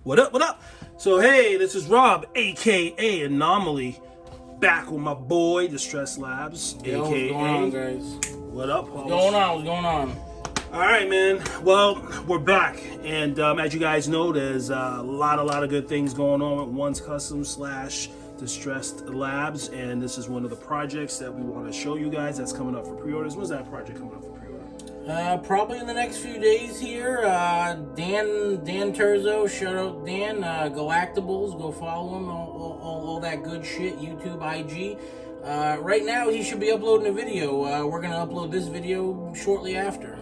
What up, what up? So, hey, this is Rob, a.k.a. Anomaly, back with my boy, Distress Labs, Yo, a.k.a. what's going on, guys? What up, What's going on? What's going on? All right, man. Well, we're back. And as you guys know, there's a lot of good things going on with One's Custom / Distressed Labs. And this is one of the projects that we want to show you guys that's coming up for pre-orders. When's that project coming up for pre-order? Probably in the next few days here. Dan Terzo, shout out Dan. Galactables, go follow him. All that good shit. YouTube, IG. Right now, he should be uploading a video. We're gonna upload this video shortly after.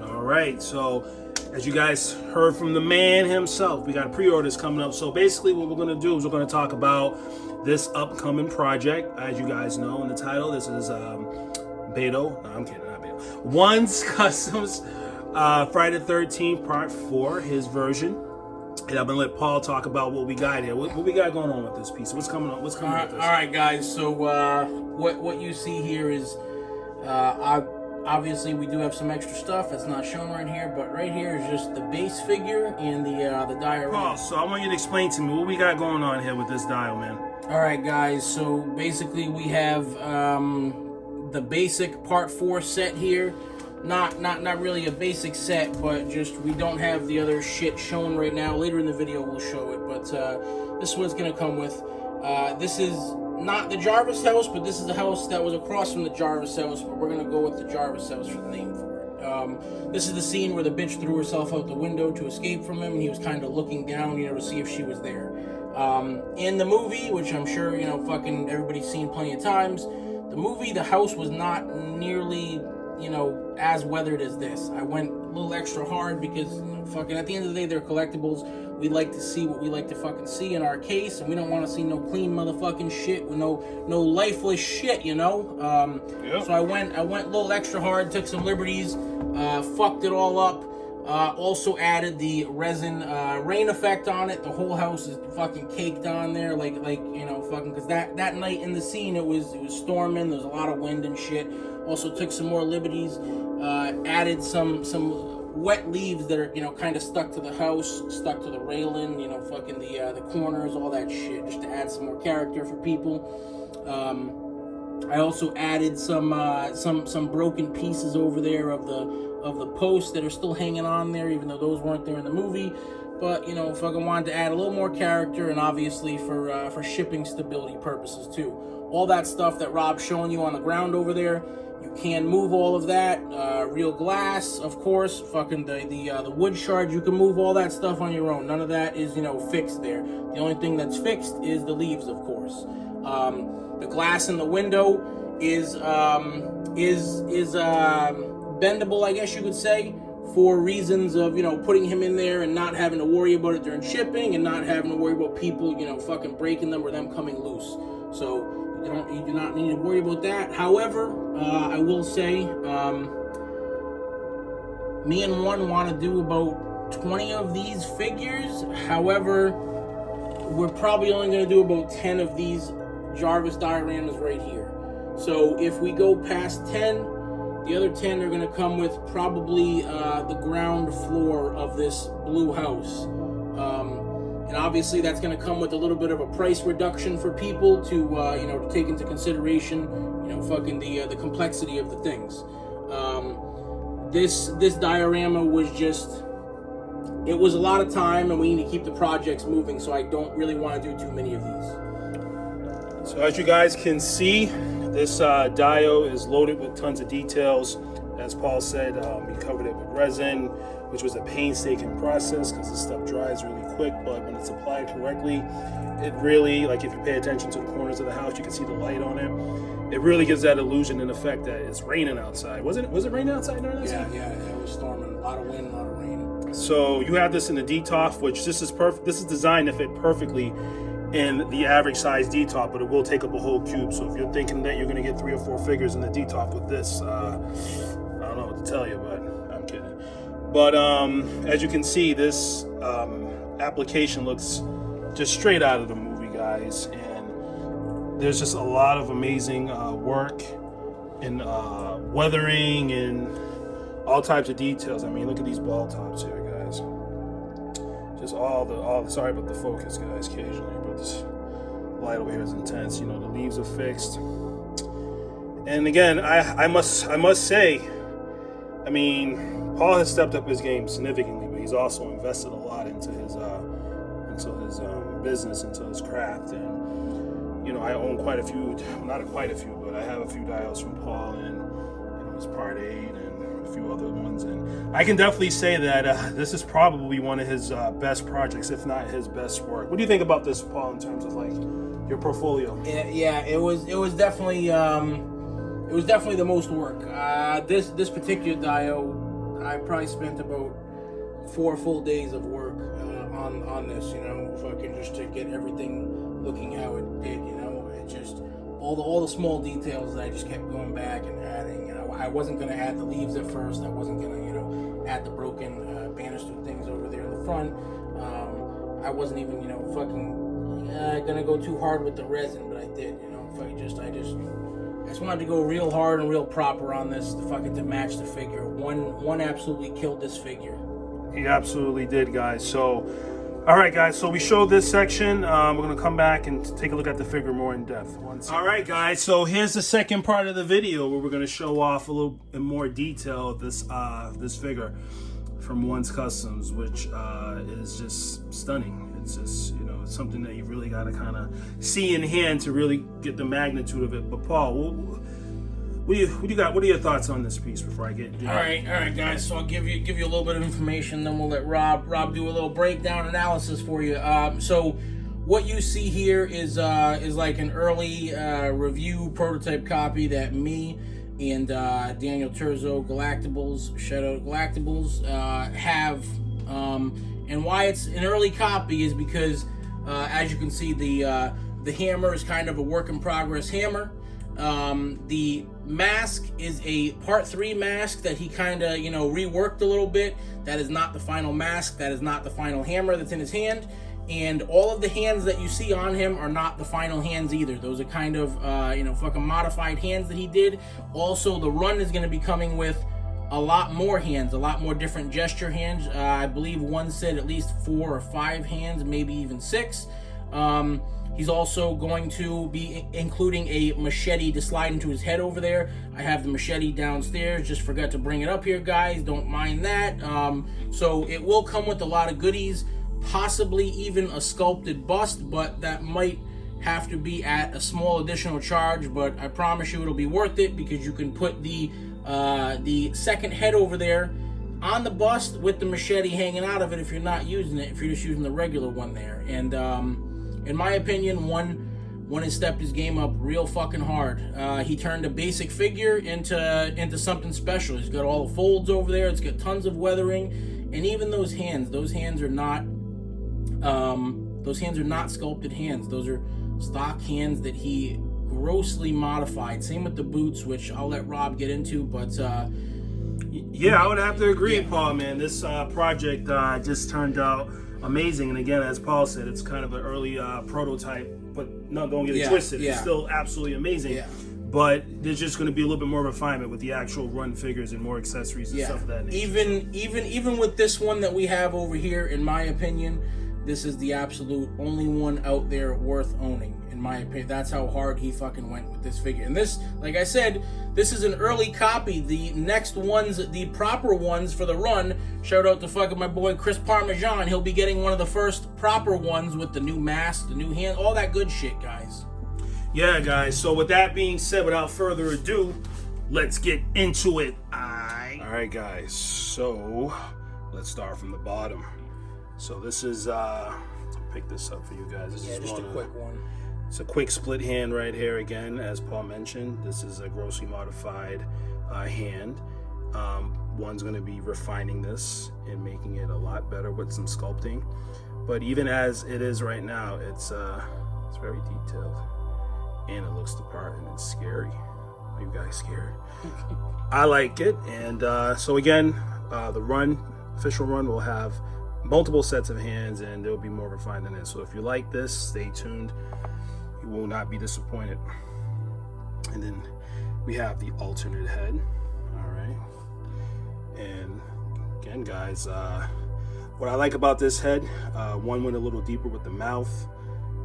All right. So, as you guys heard from the man himself, we got pre-orders coming up. So basically, what we're gonna do is we're gonna talk about this upcoming project. As you guys know in the title, this is Beto. No, I'm kidding. One's Customs Friday the 13th Part 4, his version. And I'm gonna let Paul talk about what we got here. What we got going on with this piece? What's coming up? What's coming with this? All right, guys. So what you see here is obviously we do have some extra stuff that's not shown right here, but right here is just the base figure and the diorama. Paul, so I want you to explain to me what we got going on here with this dial, man. All right, guys. So basically we have the basic Part 4 set here. Not really a basic set, but just we don't have the other shit shown right now. Later in the video we'll show it, but this is what it's gonna come with. This is not the Jarvis house, but this is the house that was across from the Jarvis house, but we're gonna go with the Jarvis house for the name for it. This is the scene where the bitch threw herself out the window to escape from him, and he was kind of looking down, to see if she was there. In the movie, which I'm sure, fucking everybody's seen plenty of times, the movie, the house was not nearly, as weathered as this. I went a little extra hard because, fucking at the end of the day, they're collectibles. We like to see what we like to fucking see in our case, and we don't want to see no clean motherfucking shit with no lifeless shit, Yep. So I went a little extra hard, took some liberties, fucked it all up. Also added the resin rain effect on it. The whole house is fucking caked on there, fucking, because that night in the scene it was storming. There was a lot of wind and shit. Also took some more liberties. Added some wet leaves that are kind of stuck to the house, stuck to the railing. Fucking the corners, all that shit, just to add some more character for people. I also added some broken pieces over there of the posts that are still hanging on there, even though those weren't there in the movie. But fucking wanted to add a little more character, and obviously for shipping stability purposes too. All that stuff that Rob's showing you on the ground over there, you can move all of that. Real glass, of course. Fucking the wood shards, you can move all that stuff on your own. None of that is fixed there. The only thing that's fixed is the leaves, of course. The glass in the window is bendable, I guess you could say, for reasons of putting him in there and not having to worry about it during shipping, and not having to worry about people fucking breaking them or them coming loose. So you do not need to worry about that. However, I will say, me and One want to do about 20 of these figures. However, we're probably only going to do about 10 of these Jarvis dioramas right here. So if we go past 10, the other 10 are going to come with probably the ground floor of this blue house. And obviously that's going to come with a little bit of a price reduction for people to to take into consideration, fucking the complexity of the things. This diorama was just, it was a lot of time, and we need to keep the projects moving, so I don't really want to do too many of these. So as you guys can see, this dio is loaded with tons of details. As Paul said, we covered it with resin, which was a painstaking process because this stuff dries really quick, but when it's applied correctly, it really, if you pay attention to the corners of the house, you can see the light on it. It really gives that illusion and effect that it's raining outside. Was it raining outside during this? Yeah, it was storming. A lot of wind, a lot of rain. So you have this in the D-top, which this is perfect. This is designed to fit perfectly in the average size D-top, but it will take up a whole cube. So if you're thinking that you're going to get 3 or 4 figures in the D-top with this, I don't know what to tell you, but I'm kidding. But as you can see, this application looks just straight out of the movie, guys, and there's just a lot of amazing work and weathering and all types of details. I mean, look at these ball tops here, guys. just all the. Sorry about the focus, guys. Occasionally, but this light over here is intense. You know, the leaves are fixed. And again, I must say, I mean, Paul has stepped up his game significantly, but he's also invested a lot into his business, into his craft. And you know, I own quite a few, not quite a few, but I have a few dials from Paul, and you know, his Part 8 and a few other ones. And I can definitely say that this is probably one of his best projects, if not his best work. What do you think about this, Paul, in terms of like your portfolio? Yeah, it was definitely the most work. This particular dial, I probably spent about 4 full days of work on this, you know, fucking just to get everything looking how it did, you know. It just all the small details that I just kept going back and adding. You know, I wasn't gonna add the leaves at first. I wasn't gonna, you know, add the broken banister things over there in the front. I wasn't even, you know, fucking gonna go too hard with the resin, but I did, you know. I just wanted to go real hard and real proper on this to match the figure. One absolutely killed this figure. He absolutely did, guys. So, all right, guys. So we showed this section. We're gonna come back and take a look at the figure more in depth. All right, guys. So here's the second part of the video where we're gonna show off a little in more detail this figure from One's Customs, which is just stunning. It's just, you know, it's something that you really got to kind of see in hand to really get the magnitude of it. But Paul, what do you got? What are your thoughts on this piece before I get into it? All right, guys. So I'll give you a little bit of information, then we'll let Rob do a little breakdown analysis for you. So what you see here is like an early review prototype copy that me and Daniel Terzo, Galactables, Shadow Galactables, have. And why it's an early copy is because, as you can see, the hammer is kind of a work in progress hammer. The mask is a Part 3 mask that he kind of, you know, reworked a little bit. That is not the final mask. That is not the final hammer that's in his hand. And all of the hands that you see on him are not the final hands either. Those are kind of, you know, fucking modified hands that he did. Also, the run is going to be coming with a lot more hands, a lot more different gesture hands. I believe one said at least 4 or 5 hands, maybe even 6. He's also going to be including a machete to slide into his head over there. I have the machete downstairs. Just forgot to bring it up here, guys. Don't mind that. So it will come with a lot of goodies, possibly even a sculpted bust, but that might have to be at a small additional charge. But I promise you it'll be worth it because you can put the second head over there on the bust with the machete hanging out of it if you're not using it, if you're just using the regular one there. And in my opinion, one has stepped his game up real fucking hard. He turned a basic figure into something special. He's got all the folds over there. It's got tons of weathering, and even those hands are not sculpted hands. Those are stock hands that he grossly modified. Same with the boots, which I'll let Rob get into, but yeah, I would have to agree, Paul, man. This project just turned out amazing. And again, as Paul said, it's kind of an early prototype, but no, don't get it twisted. It's still absolutely amazing. Yeah. But there's just going to be a little bit more refinement with the actual run figures and more accessories and stuff of that nature. Even with this one that we have over here, in my opinion, this is the absolute only one out there worth owning. In my opinion, that's how hard he fucking went with this figure. And this, like I said, this is an early copy. The next ones, the proper ones for the run, shout out to fucking my boy Chris Parmesan. He'll be getting one of the first proper ones with the new mask, the new hand, all that good shit, guys. Yeah, guys. So with that being said, without further ado, let's get into it. All right, guys. So let's start from the bottom. So this is, pick this up for you guys. This is just a quick one. It's a quick split hand right here again, as Paul mentioned. This is a grossly modified hand. One's going to be refining this and making it a lot better with some sculpting. But even as it is right now, it's very detailed. And it looks the part, and it's scary. Are you guys scared? I like it. And so again, the official run will have multiple sets of hands, and they'll be more refined than this. So if you like this, stay tuned. You will not be disappointed. And then we have the alternate head. All right. And again, guys, What I like about this head, one went a little deeper with the mouth.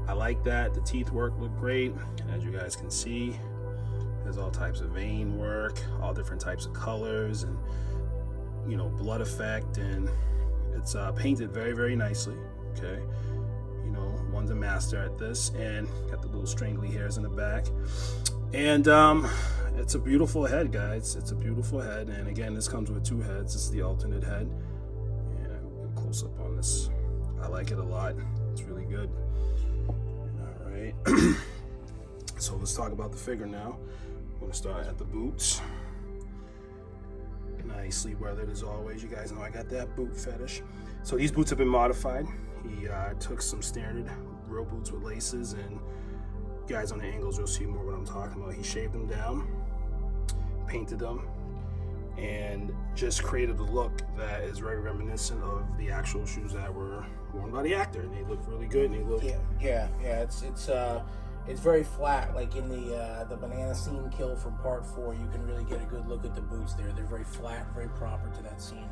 I like that. The teeth work look great. As you guys can see, there's all types of vein work, all different types of colors, and you know, blood effect, and it's painted very, very nicely. Okay, you know, one's a master at this, and got the little strangly hairs in the back, and it's a beautiful head, guys. It's a beautiful head, and again, this comes with 2 heads. This is the alternate head. And close up on this. I like it a lot. It's really good. All right. So let's talk about the figure now. I'm going to start at the boots. Nicely weathered as always. You guys know I got that boot fetish. So these boots have been modified. He took some standard real boots with laces, and you guys on the angles will see more what I'm talking about. He shaved them down, painted them, and just created a look that is very reminiscent of the actual shoes that were worn by the actor. And they look really good, and they look yeah. It's very flat. Like in the banana scene kill from part 4, you can really get a good look at the boots there. They're very flat, very proper to that scene.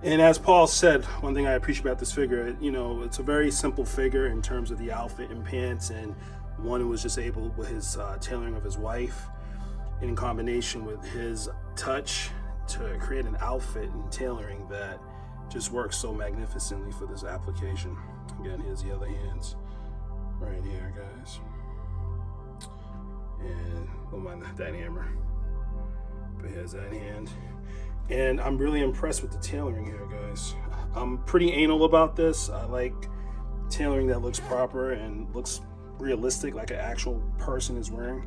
And as Paul said, one thing I appreciate about this figure, you know, it's a very simple figure in terms of the outfit and pants, and one was just able, with his tailoring of his wife, in combination with his touch, to create an outfit and tailoring that just works so magnificently for this application. Again, here's the other hands right here, guys. And don't mind that hammer, but here's that hand. And I'm really impressed with the tailoring here, guys. I'm pretty anal about this. I like tailoring that looks proper and looks realistic, like an actual person is wearing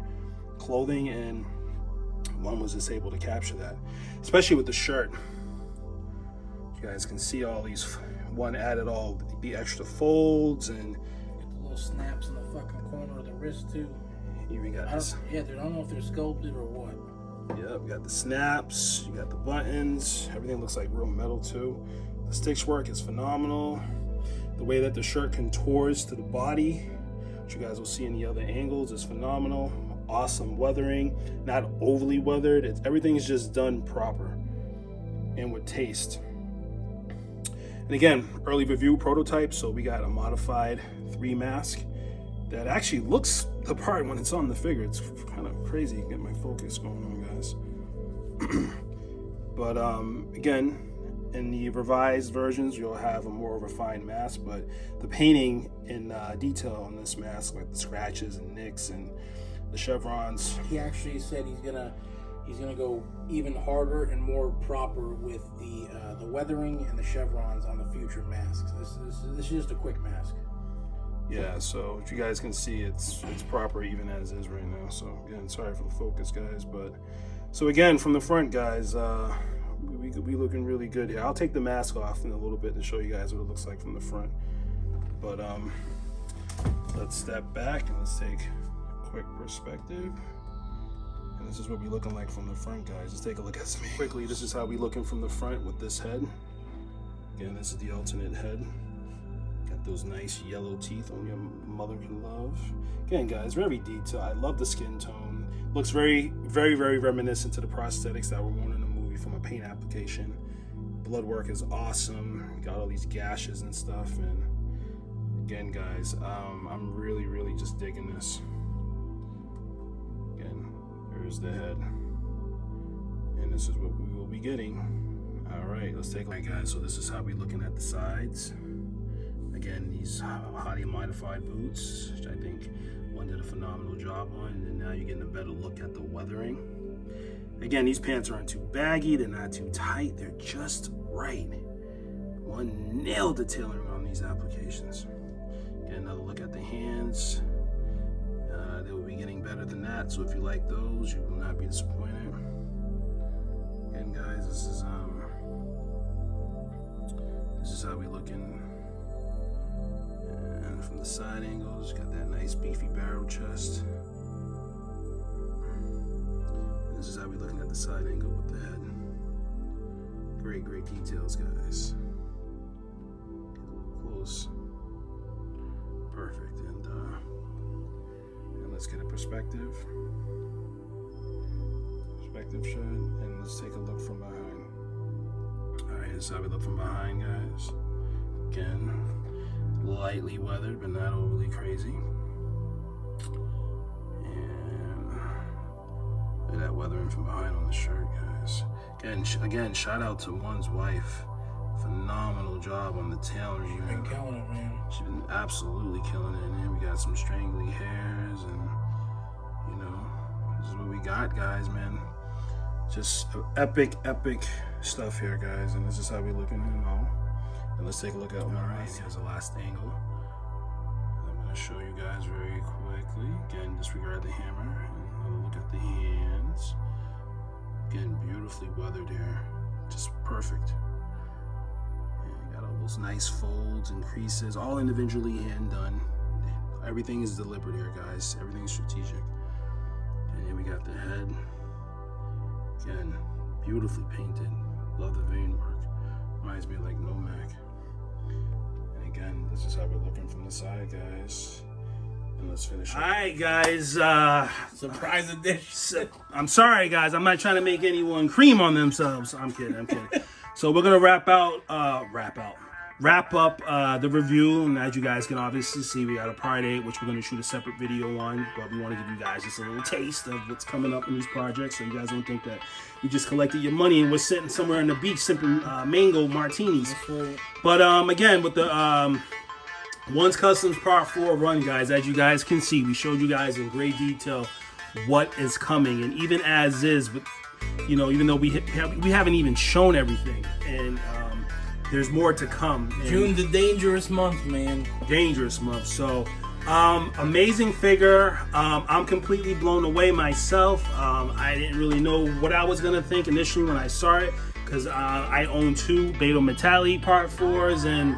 clothing, and one was just able to capture that, especially with the shirt. You guys can see all these, one added all the extra folds, and get the little snaps in the fucking corner of the wrist too. You even got this. Yeah, dude, I don't know if they're sculpted or what. Yeah, we got the snaps, you got the buttons, everything looks like real metal too. The stitch work is phenomenal. The way that the shirt contours to the body, which you guys will see in the other angles, is phenomenal. Awesome weathering, not overly weathered. Everything is just done proper and with taste. And again, early review prototype, so we got a modified 3 mask that actually looks the part when it's on the figure. It's kind of crazy. Get my focus going on, guys. But again, in the revised versions, you'll have a more refined mask, but the painting in detail on this mask, like the scratches and nicks and the chevrons. He actually said he's gonna go even harder and more proper with the weathering and the chevrons on the future masks. This is just a quick mask. Yeah, so if you guys can see, it's proper even as is right now. So again, sorry for the focus, guys. But so again, from the front, guys, we looking really good here. I'll take the mask off in a little bit to show you guys what it looks like from the front. But let's step back and let's take a quick perspective. And this is what we looking like from the front, guys. Let's take a look at some quickly. This is how we looking from the front with this head. Again, this is the alternate head. Got those nice yellow teeth on your mother can love. Again, guys, very detailed. I love the skin tone. Looks very, very, very reminiscent to the prosthetics that were worn in the movie from a paint application. Blood work is awesome. Got all these gashes and stuff. And again, guys, I'm really, really just digging this. Again, there's the head. And this is what we will be getting. All right, let's take a look, guys. So this is how we're looking at the sides. Again, these highly modified boots, which I think one did a phenomenal job on, and now you're getting a better look at the weathering. Again, these pants aren't too baggy, they're not too tight, they're just right. One nailed the tailoring on these applications. Get another look at the hands. They will be getting better than that, so if you like those, you will not be disappointed. Again, guys, this is how we looking. And from the side angles, got that nice beefy barrel chest. And this is how we looking at the side angle with the head. Great, great details, guys. Get a little close. Perfect. And let's get a perspective shot, and let's take a look from behind. All right, Here's how we look from behind, guys. Again, lightly weathered, but not overly crazy. And look at that weathering from behind on the shirt, guys. Again, shout out to One's wife. Phenomenal job on the tail regime. She's been killing it, man. She's been absolutely killing it. And we got some strangly hairs, and you know, this is what we got, guys, man. Just epic stuff here, guys, and this is how we looking at it all. And let's take a look at one right. Here's the last angle. I'm gonna show you guys very quickly. Again, disregard the hammer and look at the hands. Again, beautifully weathered here, just perfect. And got all those nice folds and creases, all individually hand done. Everything is deliberate here, guys. Everything's strategic. And here we got the head. Again, beautifully painted. Love the vein work. Reminds me of like Nomac. And again, this is how we're looking from the side, guys. And let's finish. All right, guys. Surprise edition. I'm sorry, guys. I'm not trying to make anyone cream on themselves. I'm kidding. So we're gonna wrap up the review, and as you guys can obviously see, we got a Part 8, which we're going to shoot a separate video on, but we want to give you guys just a little taste of what's coming up in these projects, so you guys don't think that we just collected your money and we're sitting somewhere on the beach sipping mango martinis. But again, with the One's Customs Part 4 run, guys, as you guys can see, we showed you guys in great detail what is coming, and even as is, but you know, even though we haven't even shown everything, and there's more to come. June's a dangerous month, man. Dangerous month. So, amazing figure. I'm completely blown away myself. I didn't really know what I was gonna think initially when I saw it, because I own 2 Beto Metalli Part 4s, and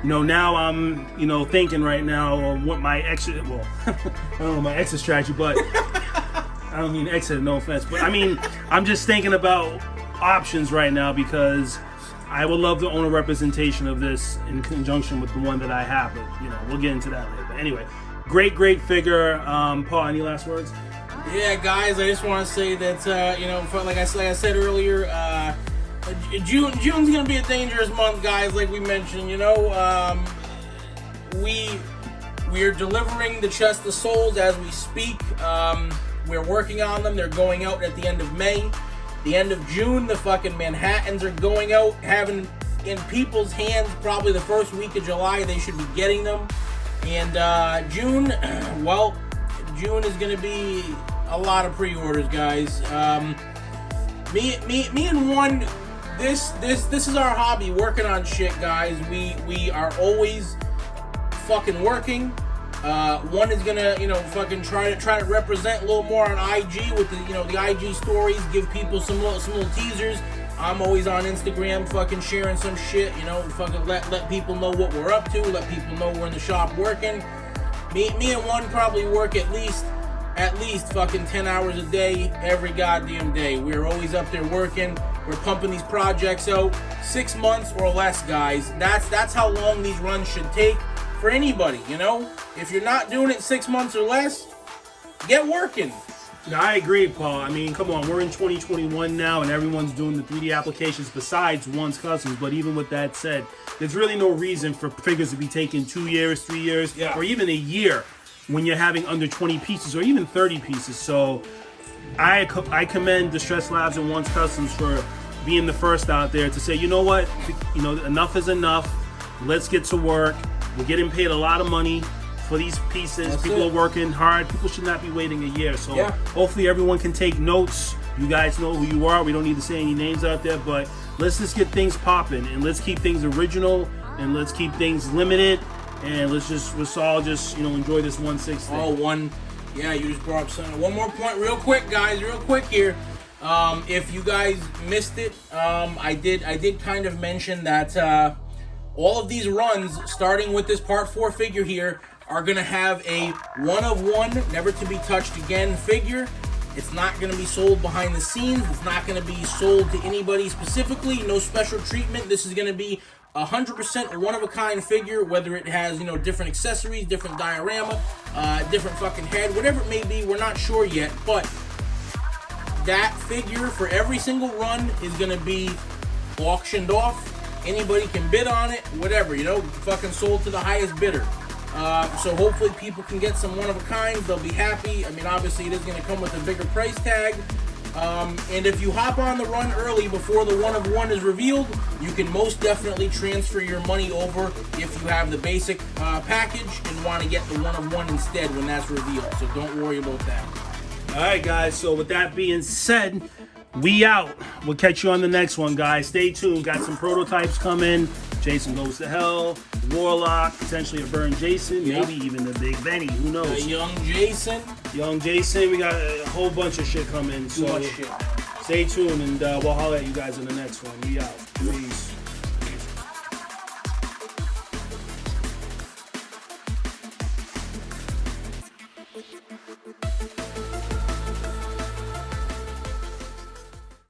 you know, now I'm thinking right now what my exit. Well, I don't know my exit strategy, but I don't mean exit. No offense, but I mean I'm just thinking about options right now, because I would love to own a representation of this in conjunction with the one that I have, but we'll get into that later. But anyway, great figure. Paul, any last words? Yeah, guys, I just want to say that like I said earlier, June's gonna be a dangerous month, guys. Like we mentioned, we're delivering the Chest of Souls as we speak. We're working on them. They're going out at the end of May. The end of June, the fucking Manhattans are going out, having in people's hands probably the first week of July. They should be getting them. And June, well, June is going to be a lot of pre-orders, guys. Me and One, this is our hobby, working on shit, guys. We are always fucking working. One is gonna, fucking try to represent a little more on IG with the, the IG stories, give people some little teasers. I'm always on Instagram, fucking sharing some shit, fucking let people know what we're up to, let people know we're in the shop working. Me and One probably work at least fucking 10 hours a day, every goddamn day. We're always up there working. We're pumping these projects out 6 months or less, guys. That's how long these runs should take. For anybody, if you're not doing it 6 months or less, get working. No, I agree, Paul. I mean, come on, we're in 2021 now, and everyone's doing the 3D applications besides One's Customs. But even with that said, there's really no reason for figures to be taking 2 years, 3 years, or even a year when you're having under 20 pieces or even 30 pieces. So I commend Distress Labs and One's Customs for being the first out there to say, you know what, enough is enough. Let's get to work. We're getting paid a lot of money for these pieces. That's People it. are working hard. People should not be waiting a year. So Yeah. hopefully everyone can take notes. You guys know who you are. We don't need to say any names out there, but let's just get things popping, and let's keep things original, and let's keep things limited, and let's all just enjoy this 1/6 thing. Oh, one. Yeah, you just brought up something. One more point, real quick, guys, real quick here. If you guys missed it, I did kind of mention that all of these runs, starting with this Part 4 figure here, are going to have a one-of-one, never-to-be-touched again figure. It's not going to be sold behind the scenes. It's not going to be sold to anybody specifically. No special treatment. This is going to be 100% one-of-a-kind figure, whether it has, different accessories, different diorama, different fucking head, whatever it may be. We're not sure yet, but that figure for every single run is going to be auctioned off. Anybody can bid on it, whatever, you know, fucking sold to the highest bidder. So hopefully people can get some one-of-a-kinds. They'll be happy. I mean, obviously it is going to come with a bigger price tag. And if you hop on the run early before the one-of-one is revealed, you can most definitely transfer your money over if you have the basic package and want to get the one-of-one instead when that's revealed. So don't worry about that. All right, guys. So with that being said, we out. We'll catch you on the next one, guys. Stay tuned. Got some prototypes coming. Jason Goes to Hell, Warlock, potentially a Burn Jason, maybe even the Big Benny. Who knows? Young Jason. Young Jason. We got a whole bunch of shit coming. Too much shit. Stay tuned, and we'll holler at you guys in the next one. We out. Peace.